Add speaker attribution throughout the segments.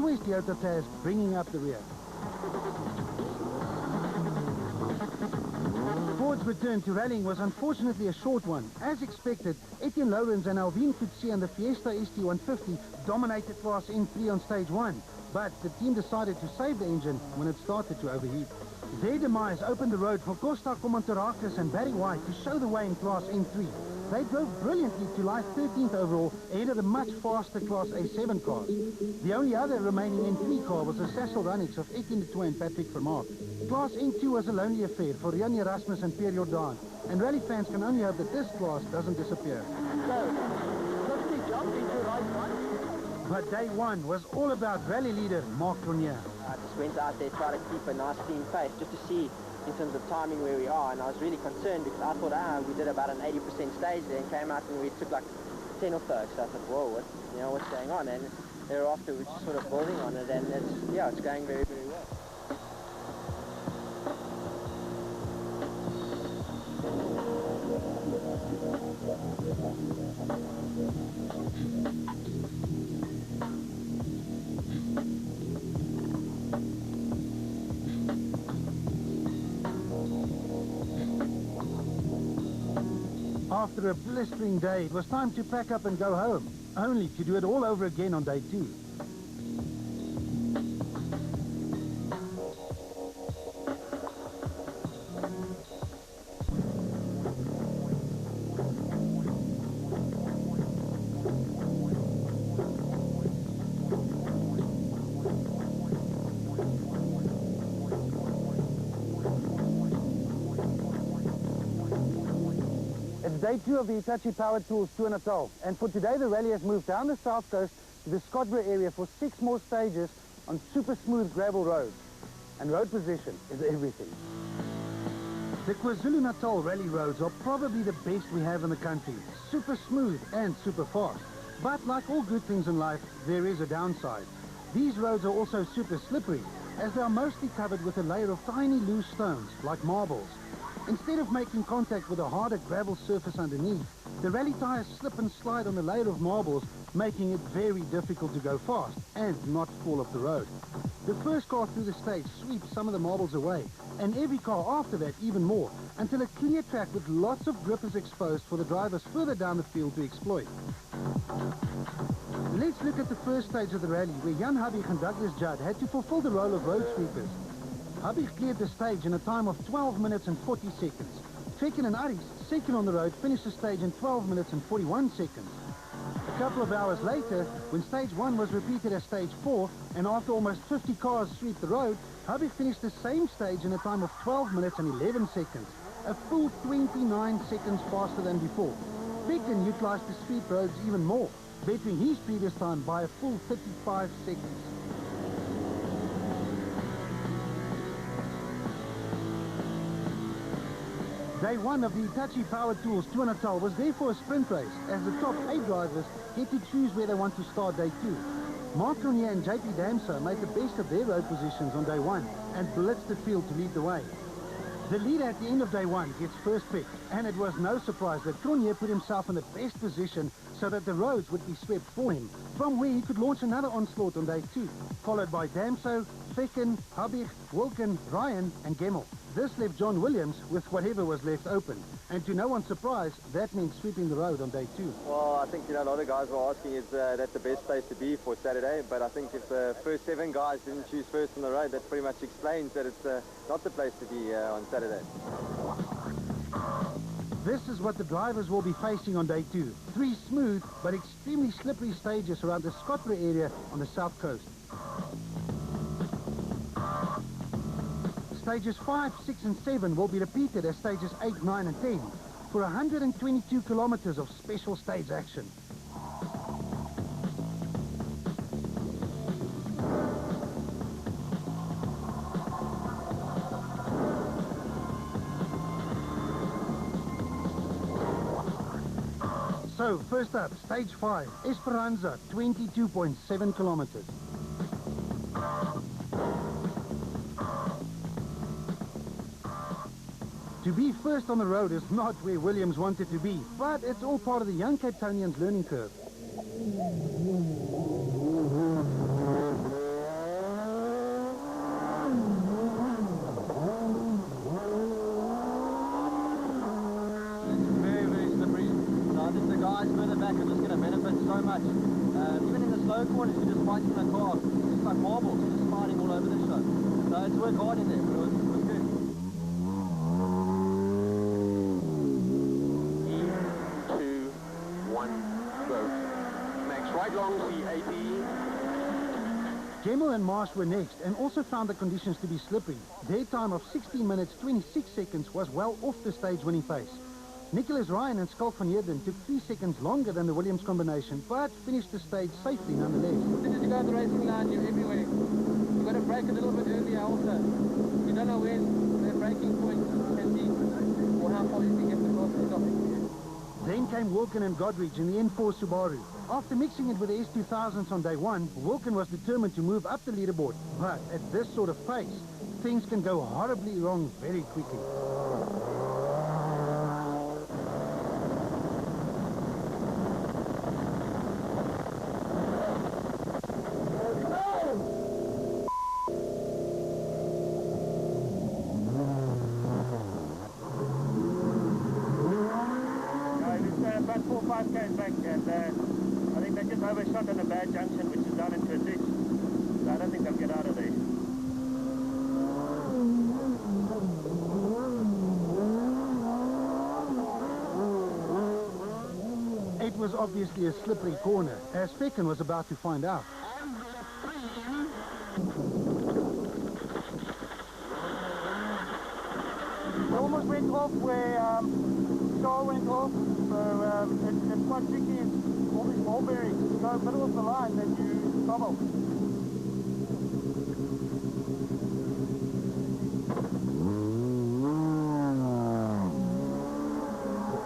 Speaker 1: always Toyota Taz bringing up the rear. Ford's return to rallying was unfortunately a short one. As expected, Etienne Lorenz and Alvin Coetzee and the Fiesta ST150 dominated Class N3 on stage 1, but the team decided to save the engine when it started to overheat. Their demise opened the road for Costa Komantarakis and Barry White to show the way in Class N3. They drove brilliantly to life 13th overall ahead of the much faster Class A7 cars. The only other remaining N3 car was the Sassel Runnix of Etienne de Toey and Patrick Vermaak. Class N2 was a lonely affair for Rian Erasmus and Pierre Jordan, and rally fans can only hope that this class doesn't disappear.
Speaker 2: So, 50 jumped into right one.
Speaker 1: But day one was all about rally leader Marc Cronje.
Speaker 3: I just went out there, tried to keep a nice clean pace just to see in terms of timing where we are, and I was really concerned because I thought we did about an 80% stage there and came out and we took like 10 or so. So I thought, whoa, what's going on? And thereafter we're just sort of building on it, and it's going very, very well.
Speaker 1: After a blistering day, it was time to pack up and go home, only to do it all over again on day 2. It's day 2 of the Hitachi Power Tools Tour Natal, and for today the rally has moved down the south coast to the Scottsboro area for 6 more stages on super smooth gravel roads. And road position is everything. The KwaZulu-Natal rally roads are probably the best we have in the country. Super smooth and super fast. But like all good things in life, there is a downside. These roads are also super slippery, as they are mostly covered with a layer of tiny loose stones, like marbles. Instead of making contact with a harder gravel surface underneath, the rally tires slip and slide on the layer of marbles, making it very difficult to go fast and not fall off the road. The first car through the stage sweeps some of the marbles away, and every car after that even more, until a clear track with lots of grip is exposed for the drivers further down the field to exploit. Let's look at the first stage of the rally, where Jan Habig and Douglas Judd had to fulfill the role of road sweepers. Habig cleared the stage in a time of 12 minutes and 40 seconds. Fekken and Aris, second on the road, finished the stage in 12 minutes and 41 seconds. A couple of hours later, when stage 1 was repeated as stage 4, and after almost 50 cars sweep the road, Habig finished the same stage in a time of 12 minutes and 11 seconds, a full 29 seconds faster than before. Fekken utilized the sweep roads even more, bettering his previous time by a full 35 seconds. Day 1 of the Hitachi Power Tools Tour Natal was therefore a sprint race, as the top 8 drivers get to choose where they want to start day 2. Marc Cronje and JP Damso made the best of their road positions on day 1 and blitzed the field to lead the way. The leader at the end of day 1 gets first pick, and it was no surprise that Cronje put himself in the best position so that the roads would be swept for him, from where he could launch another onslaught on day 2, followed by Damso, Fekken, Habig, Wilken, Ryan and Gemmel. This left John Williams with whatever was left open, and to no one's surprise, that meant sweeping the road on day 2.
Speaker 4: Well, I think, a lot of guys were asking, is that the best place to be for Saturday? But I think if the first 7 guys didn't choose first on the road, that pretty much explains that it's not the place to be on Saturday.
Speaker 1: This is what the drivers will be facing on day 2. 3 smooth but extremely slippery stages around the Scottsboro area on the south coast. Stages 5, 6 and 7 will be repeated as stages 8, 9 and 10 for 122 kilometers of special stage action. So, first up, stage 5, Esperanza, 22.7 kilometers. To be first on the road is not where Williams wanted to be, but it's all part of the young Cape Townian's learning curve.
Speaker 4: right in the car. It's like marbles, just sliding all over the show. So it's worked hard in there, but it was good.
Speaker 2: 3, 2, 1, go. Max right long, C80.
Speaker 1: Gemmell and Marsh were next and also found the conditions to be slippery. Their time of 16 minutes 26 seconds was well off the stage-winning pace. Nicholas Ryan and Skalk van Heerden took 3 seconds longer than the Williams combination, but finished the stage safely nonetheless.
Speaker 5: As soon as you go on the racing line, you're everywhere. You've got to brake a little bit earlier also. You don't know when the braking point can be or how far you can get the car to stop.
Speaker 1: Then came Wilkin and Godridge in the N4 Subaru. After mixing it with the S2000s on day one, Wilkin was determined to move up the leaderboard. But at this sort of pace, things can go horribly wrong very quickly.
Speaker 5: About 4 or 5 k's back, and I think they just overshot on a bad junction, which is down into a ditch. So I don't think they'll get out of there.
Speaker 1: It was obviously a slippery corner, as Fecken was about to find out.
Speaker 5: We almost went off where Star went off, so it's quite tricky. All these mulberries, if you go middle of the line, then you trouble.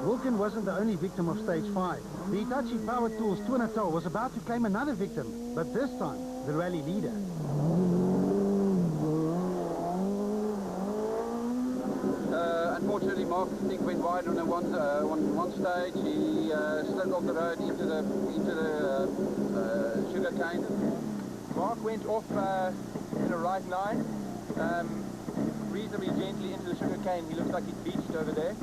Speaker 1: Wilkin wasn't the only victim of stage 5. The Hitachi Power Tools Tour Natal was about to claim another victim, but this time, the rally leader.
Speaker 6: Unfortunately, Mark, I think, went wide on one stage. He slid off the road into the sugar cane.
Speaker 4: Mark went off in a right line, reasonably gently into the sugar cane. He looks like he beached over there.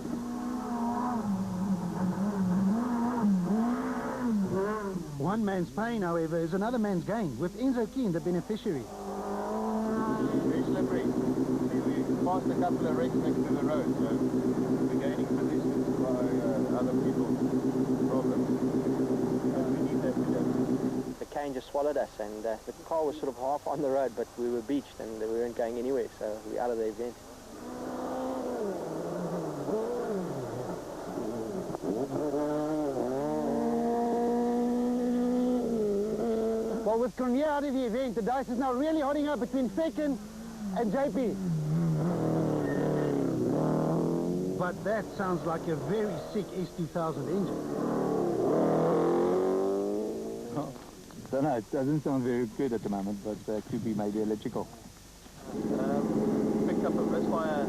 Speaker 1: One man's pain, however, is another man's gain, with Enzo Keen the beneficiary.
Speaker 5: Very slippery. We passed a couple of wrecks next to the road, so we're gaining positions by other people's problems. And we need that today.
Speaker 3: The cane just swallowed us, and the car was sort of half on the road, but we were beached and we weren't going anywhere, so we're out of the event.
Speaker 1: Well, with Cornier out of the event, the dice is now really hotting up between Fecken and JP. But that sounds like a very sick S2000 engine.
Speaker 7: Don't know, it doesn't sound very good at the moment, but could be maybe electrical.
Speaker 4: Picked up a misfire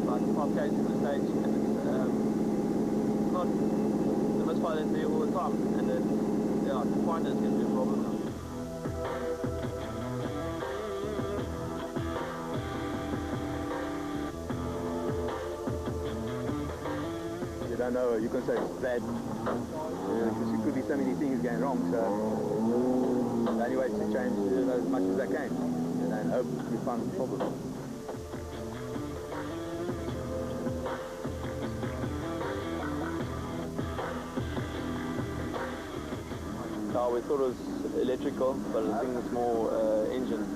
Speaker 4: like 5 k's in the stage, and it's not the misfire that's there all the time, and then yeah, to find it's going to be a problem now.
Speaker 7: You don't know, you can say it's bad, because it could be so many things going wrong, so the only way is to change as much as I can, and then hope you find the problem.
Speaker 4: We thought it was electrical, but I think it's more engine.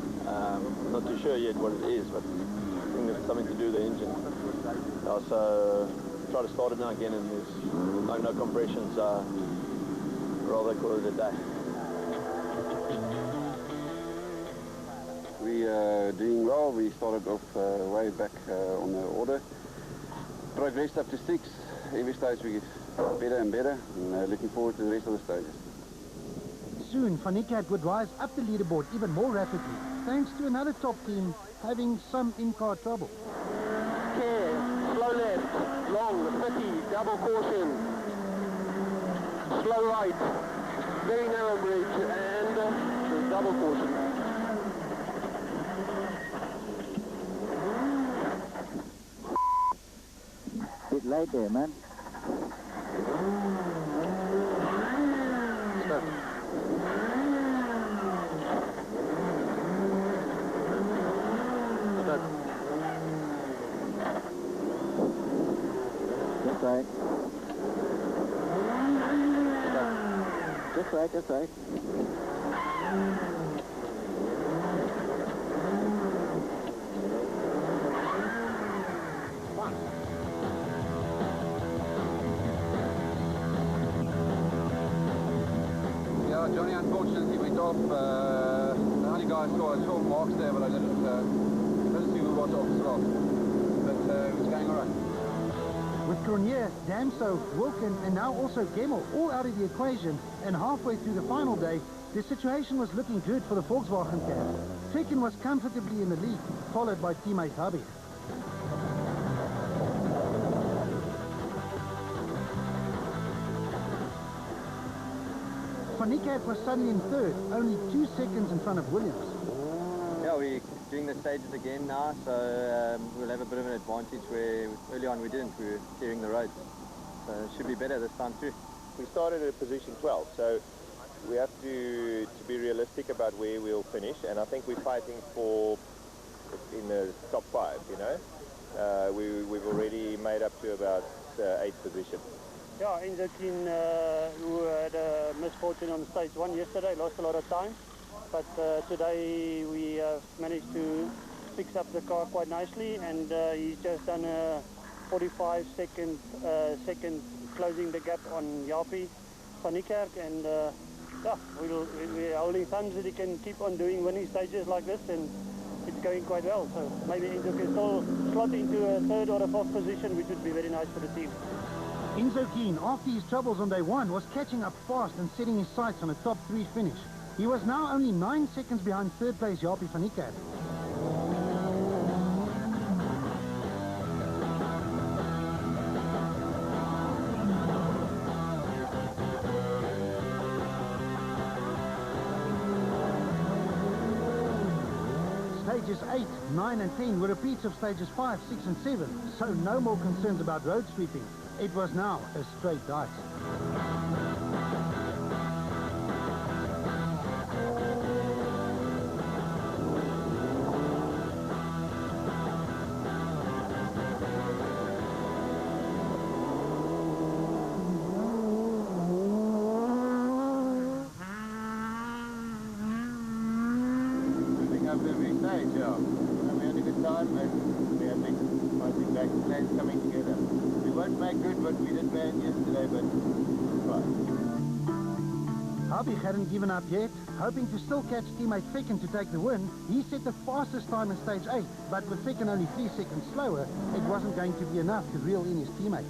Speaker 4: Not too sure yet what it is, but I think it's something to do with the engine. So try to start it now again, and there's like no compressions. Rather call it a day.
Speaker 8: We are doing well. We started off way back on the order. Progressed up to 6. Every stage we get better and better, and looking forward to the rest of the stages.
Speaker 1: Soon, Van Niekerk would rise up the leaderboard even more rapidly, thanks to another top team having some in-car trouble.
Speaker 5: Care, slow left, long, 30, double caution. Slow right, very narrow bridge, and double caution.
Speaker 7: Bit late there, man.
Speaker 5: Stop.
Speaker 3: right. Just right, just right.
Speaker 6: Yeah, Johnny unfortunately went off. The only guy I saw marks there, but I didn't see who was off as well. But it was going all right.
Speaker 1: With Cronje, Damso, Wilken and now also Gemmel all out of the equation, and halfway through the final day, the situation was looking good for the Volkswagen cab. Tekken was comfortably in the lead, followed by teammate Hubby. Van Niekerk was suddenly in third, only 2 seconds in front of Williams.
Speaker 4: Yeah, we're doing the stages again now, so we'll have a bit of an advantage where early on we didn't. We were clearing the roads. So it should be better this time too.
Speaker 5: We started at position 12, so we have to be realistic about where we'll finish, and I think we're fighting for in the top 5, you know. We've already made up to about 8th position.
Speaker 2: Yeah, Inzokin, who had a misfortune on stage 1 yesterday, lost a lot of time. But today we have managed to fix up the car quite nicely, and he's just done a 45-second second closing the gap on Jaapie van Niekerk, and yeah, we're holding thumbs that he can keep on doing winning stages like this, and it's going quite well. So maybe Enzo can still slot into a 3rd or a 4th position, which would be very nice for the team.
Speaker 1: Enzo Keen, after his troubles on day 1, was catching up fast and setting his sights on a top 3 finish. He was now only 9 seconds behind 3rd place Jaapie van Niekerk. Stages 8, 9 and 10 were repeats of stages 5, 6 and 7, so no more concerns about road sweeping. It was now a straight dice.
Speaker 5: Moving up every stage, yeah. And we had a good time, and we have been fighting back, plans coming together. We won't make good what we did bad yesterday, but right.
Speaker 1: Hubby hadn't given up yet, hoping to still catch teammate Fecken to take the win. He set the fastest time in stage 8, but with Fecken only 3 seconds slower, it wasn't going to be enough to reel in his teammate.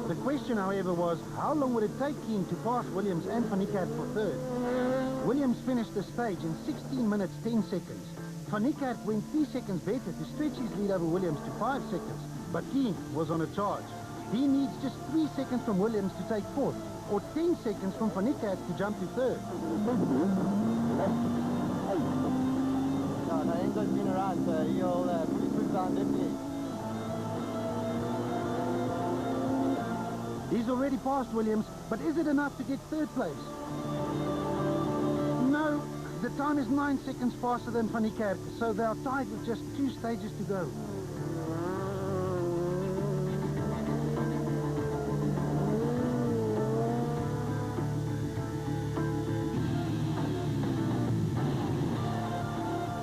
Speaker 1: The question, however, was how long would it take Keen to pass Williams and Van Niekerk for 3rd? Williams finished the stage in 16 minutes 10 seconds. Van Niekerk went 3 seconds better to stretch his lead over Williams to 5 seconds, but Keen was on a charge. He needs just 3 seconds from Williams to take 4th, or 10 seconds from Van Niekerk to jump to 3rd.
Speaker 3: No, Enzo's been around, so he'll put his foot down definitely.
Speaker 1: He's already passed Williams, but is it enough to get 3rd place? No, the time is 9 seconds faster than Van Niekerk, so they are tied with just 2 stages to go.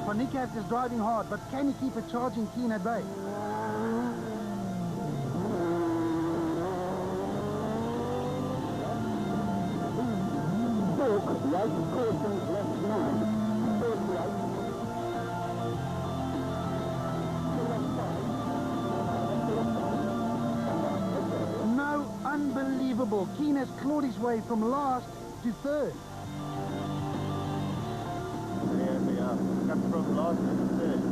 Speaker 1: Van Niekerk is driving hard, but can he keep a charging Keen at bay? No, unbelievable. Keen has clawed his way from last to 3rd.
Speaker 5: Yeah, we are. Come from last to 3rd.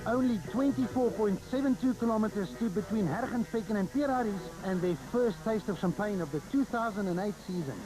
Speaker 1: Only 24.72 kilometers stood between Hergen, Fecken and Pierre Harries and their first taste of champagne of the 2008 season.